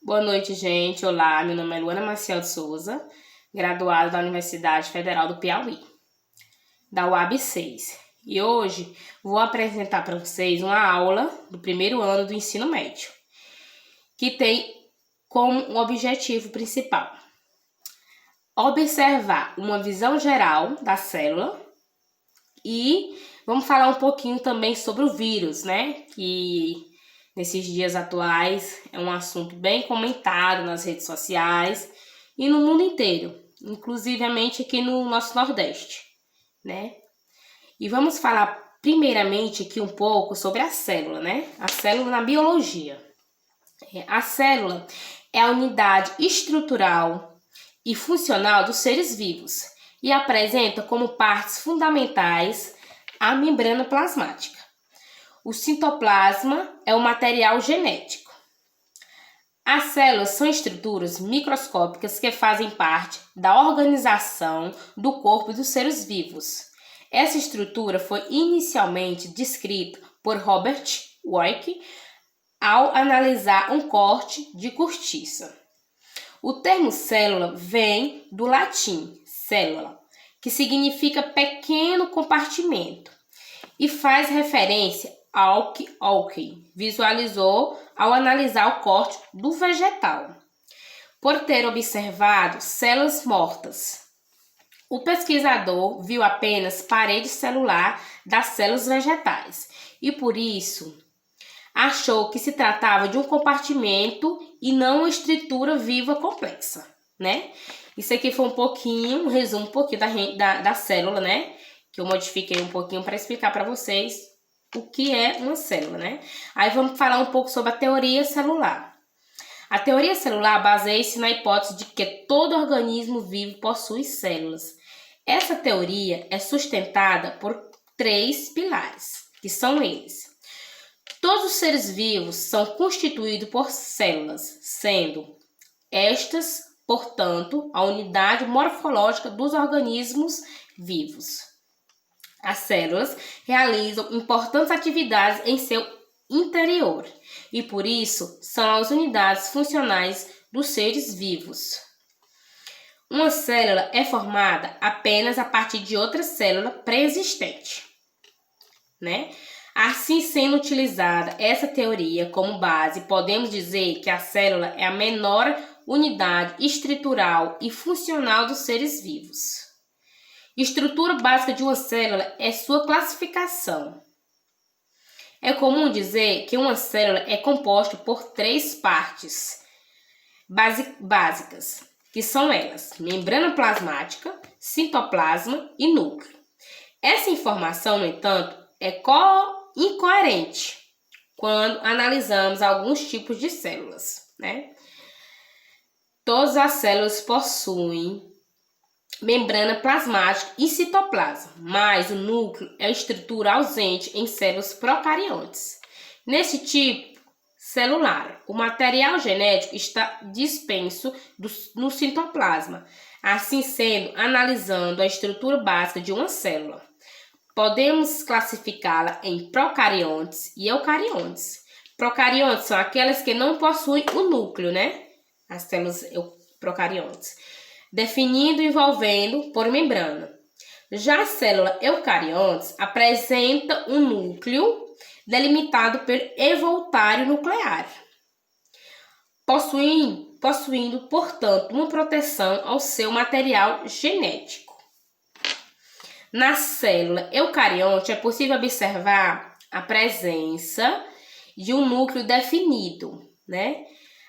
Boa noite, gente. Olá, meu nome é Luana Maciel de Souza, graduada da Universidade Federal do Piauí, da UAB 6. E hoje vou apresentar para vocês uma aula do primeiro ano do ensino médio, que tem como um objetivo principal observar uma visão geral da célula e vamos falar um pouquinho também sobre o vírus, né? Que nesses dias atuais é um assunto bem comentado nas redes sociais e no mundo inteiro, inclusivamente aqui no nosso Nordeste, né? E vamos falar primeiramente aqui um pouco sobre a célula, né? A célula na biologia. A célula é a unidade estrutural e funcional dos seres vivos e apresenta como partes fundamentais a membrana plasmática. O citoplasma é o material genético. As células são estruturas microscópicas que fazem parte da organização do corpo dos seres vivos. Essa estrutura foi inicialmente descrita por Robert Koch ao analisar um corte de cortiça. O termo célula vem do latim cellula, que significa pequeno compartimento, e faz referência ao que Koch visualizou ao analisar o corte do vegetal, por ter observado células mortas. O pesquisador viu apenas parede celular das células vegetais e, por isso, achou que se tratava de um compartimento e não uma estrutura viva complexa, né? Isso aqui foi um resumo um pouquinho da célula, né? Que eu modifiquei um pouquinho para explicar para vocês o que é uma célula, né? Aí vamos falar um pouco sobre a teoria celular. A teoria celular baseia-se na hipótese de que todo organismo vivo possui células. Essa teoria é sustentada por 3 pilares, que são eles: todos os seres vivos são constituídos por células, sendo estas, portanto, a unidade morfológica dos organismos vivos. As células realizam importantes atividades em seu interior e, por isso, são as unidades funcionais dos seres vivos. Uma célula é formada apenas a partir de outra célula pré-existente, né? Assim, sendo utilizada essa teoria como base, podemos dizer que a célula é a menor unidade estrutural e funcional dos seres vivos. Estrutura básica de uma célula é sua classificação. É comum dizer que uma célula é composta por 3 partes básicas, que são elas: membrana plasmática, citoplasma e núcleo. Essa informação, no entanto, é incoerente quando analisamos alguns tipos de células, né? Todas as células possuem membrana plasmática e citoplasma, mas o núcleo é a estrutura ausente em células procariontes. Nesse tipo celular, o material genético está disperso no citoplasma. Assim sendo, analisando a estrutura básica de uma célula, podemos classificá-la em procariontes e eucariontes. Procariontes são aquelas que não possuem o núcleo, né? As células procariontes, definido envolvendo por membrana. Já a célula eucariontes apresenta um núcleo delimitado pelo envoltório nuclear, possuindo, portanto, uma proteção ao seu material genético. Na célula eucarionte é possível observar a presença de um núcleo definido, né?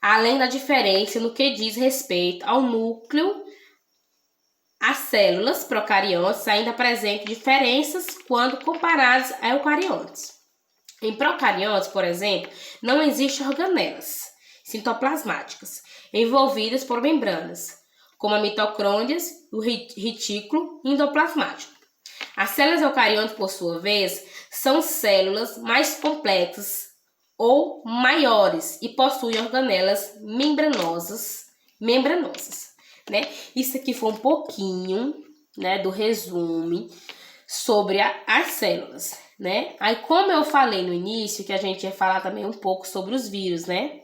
Além da diferença no que diz respeito ao núcleo, as células procariontes ainda apresentam diferenças quando comparadas a eucariontes. Em procariontes, por exemplo, não existem organelas citoplasmáticas envolvidas por membranas, como as mitocôndrias e o retículo endoplasmático. As células eucariontes, por sua vez, são células mais complexas ou maiores e possuem organelas membranosas, né? Isso aqui foi um pouquinho, né, do resumo sobre as células, né? Aí, como eu falei no início, que a gente ia falar também um pouco sobre os vírus, né?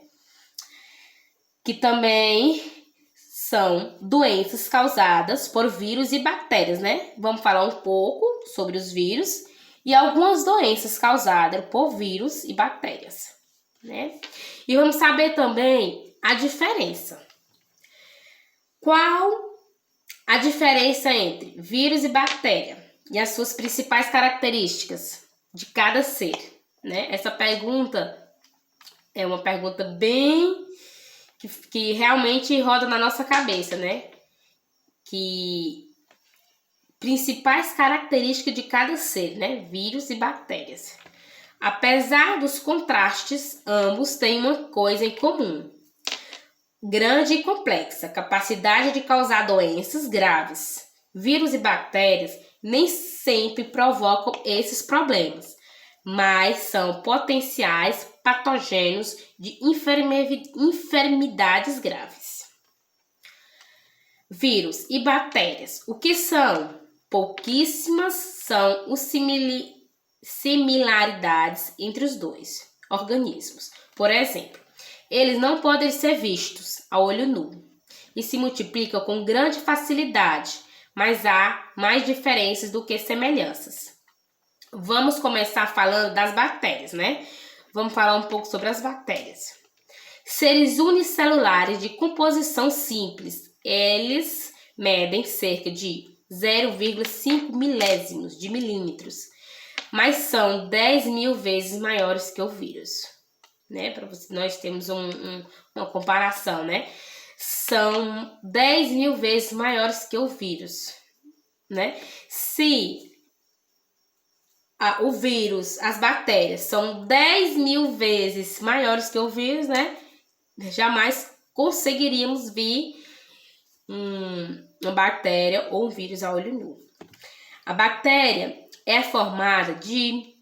que também são doenças causadas por vírus e bactérias, né? Vamos falar um pouco sobre os vírus e algumas doenças causadas por vírus e bactérias, né? E vamos saber também a diferença. Qual a diferença entre vírus e bactéria e as suas principais características de cada ser, né? Essa pergunta é uma pergunta bem que realmente roda na nossa cabeça, né? Que principais características de cada ser, né? Vírus e bactérias. Apesar dos contrastes, ambos têm uma coisa em comum: grande e complexa capacidade de causar doenças graves. Vírus e bactérias nem sempre provocam esses problemas, mas são potenciais patógenos de enfermidades graves. Vírus e bactérias. O que são? Pouquíssimas são as similaridades entre os dois organismos. Por exemplo, eles não podem ser vistos a olho nu e se multiplicam com grande facilidade, mas há mais diferenças do que semelhanças. Vamos começar falando das bactérias, né? Vamos falar um pouco sobre as bactérias. Seres unicelulares de composição simples, eles medem cerca de 0,5 milésimos de milímetros, mas são 10.000 vezes maiores que o vírus, né? Para nós temos uma comparação, né? São 10.000 vezes maiores que o vírus, né? Se o vírus, as bactérias são 10.000 vezes maiores que o vírus, né? Jamais conseguiríamos ver uma bactéria ou um vírus a olho nu. A bactéria é formada de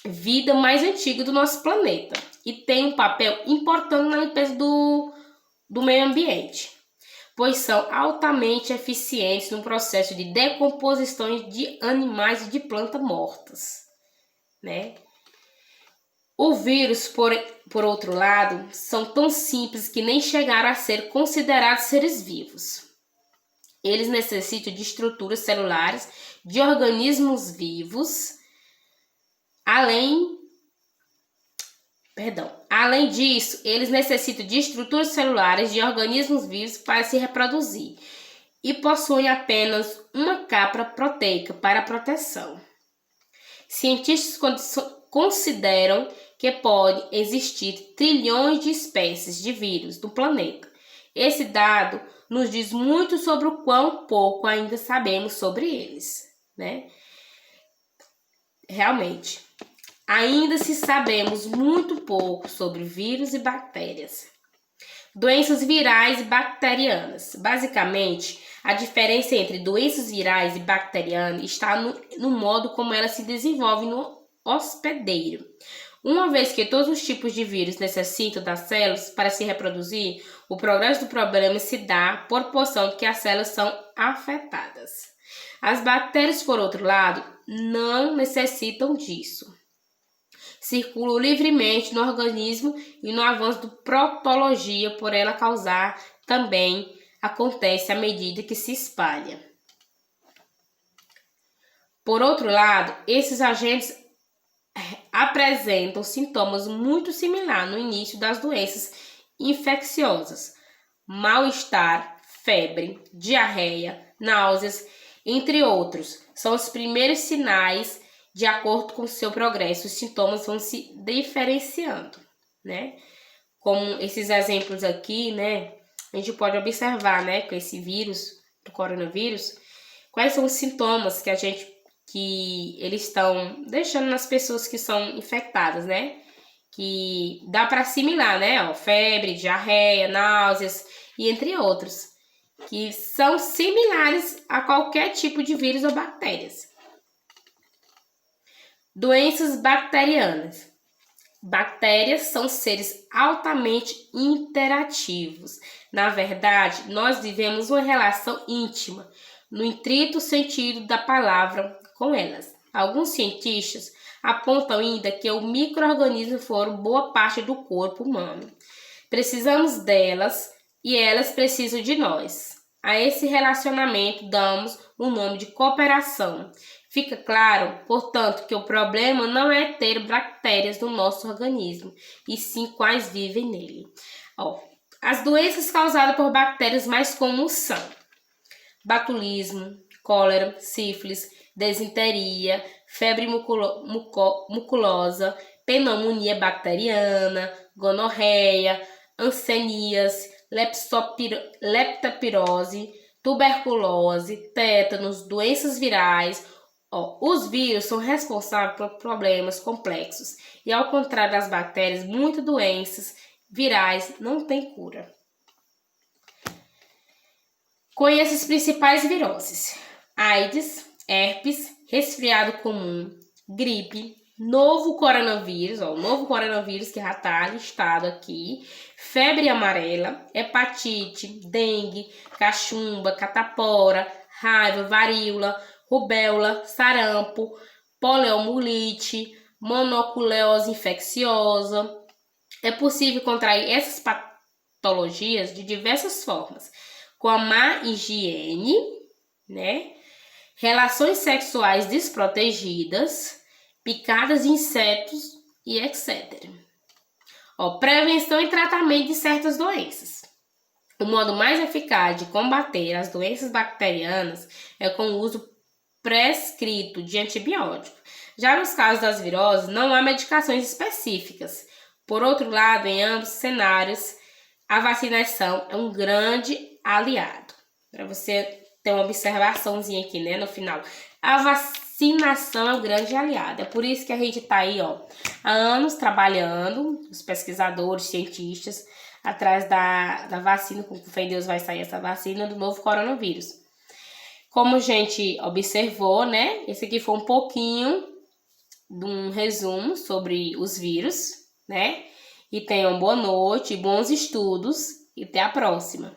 vida mais antiga do nosso planeta e tem um papel importante na limpeza do meio ambiente, pois são altamente eficientes no processo de decomposição de animais e de plantas mortas, né? O vírus, por outro lado, são tão simples que nem chegaram a ser considerados seres vivos. Eles necessitam de estruturas celulares de organismos vivos. Além disso, eles necessitam de estruturas celulares de organismos vivos para se reproduzir e possuem apenas uma capa proteica para proteção. Cientistas consideram que podem existir trilhões de espécies de vírus no planeta. Esse dado nos diz muito sobre o quão pouco ainda sabemos sobre eles, né? Realmente, ainda se sabemos muito pouco sobre vírus e bactérias. Doenças virais e bacterianas. Basicamente, a diferença entre doenças virais e bacterianas está no modo como elas se desenvolvem no hospedeiro. Uma vez que todos os tipos de vírus necessitam das células para se reproduzir, o progresso do problema se dá à proporção que as células são afetadas. As bactérias, por outro lado, não necessitam disso. Circulam livremente no organismo e no avanço da patologia por ela causar também acontece à medida que se espalha. Por outro lado, esses agentes apresentam sintomas muito similares no início das doenças infecciosas: mal-estar, febre, diarreia, náuseas, entre outros. São os primeiros sinais. De acordo com o seu progresso, os sintomas vão se diferenciando, né? Como esses exemplos aqui, né? A gente pode observar, né? Com esse vírus, do coronavírus, quais são os sintomas que eles estão deixando nas pessoas que são infectadas, né? Que dá para assimilar, né? Ó, febre, diarreia, náuseas e entre outros, que são similares a qualquer tipo de vírus ou bactérias. Doenças bacterianas. Bactérias são seres altamente interativos. Na verdade, nós vivemos uma relação íntima, no estrito sentido da palavra, com elas. Alguns cientistas apontam ainda que os micro-organismos foram boa parte do corpo humano. Precisamos delas e elas precisam de nós. A esse relacionamento damos o nome de cooperação. Fica claro, portanto, que o problema não é ter bactérias no nosso organismo, e sim quais vivem nele. As doenças causadas por bactérias mais comuns são botulismo, cólera, sífilis, desinteria, febre muculosa, pneumonia bacteriana, gonorreia, hanseníase, leptospirose, tuberculose, tétanos, doenças virais. Os vírus são responsáveis por problemas complexos e, ao contrário das bactérias, muitas doenças virais não têm cura. Conheça as principais viroses: AIDS, herpes, resfriado comum, gripe, novo coronavírus, o novo coronavírus que já está listado aqui, febre amarela, hepatite, dengue, cachumba, catapora, raiva, varíola, rubéola, sarampo, poliomielite, mononucleose infecciosa. É possível contrair essas patologias de diversas formas, com a má higiene, né? Relações sexuais desprotegidas, picadas de insetos e etc. Prevenção e tratamento de certas doenças. O modo mais eficaz de combater as doenças bacterianas é com o uso prescrito de antibiótico. Já nos casos das viroses, não há medicações específicas. Por outro lado, em ambos cenários, a vacinação é um grande aliado. Para você ter uma observaçãozinha aqui, né, no final. A vacinação é um grande aliado. É por isso que a gente está aí, há anos trabalhando, os pesquisadores, cientistas, atrás da vacina, com fé em Deus vai sair essa vacina do novo coronavírus. Como a gente observou, né, esse aqui foi um pouquinho de um resumo sobre os vírus, né? E tenham boa noite, bons estudos e até a próxima.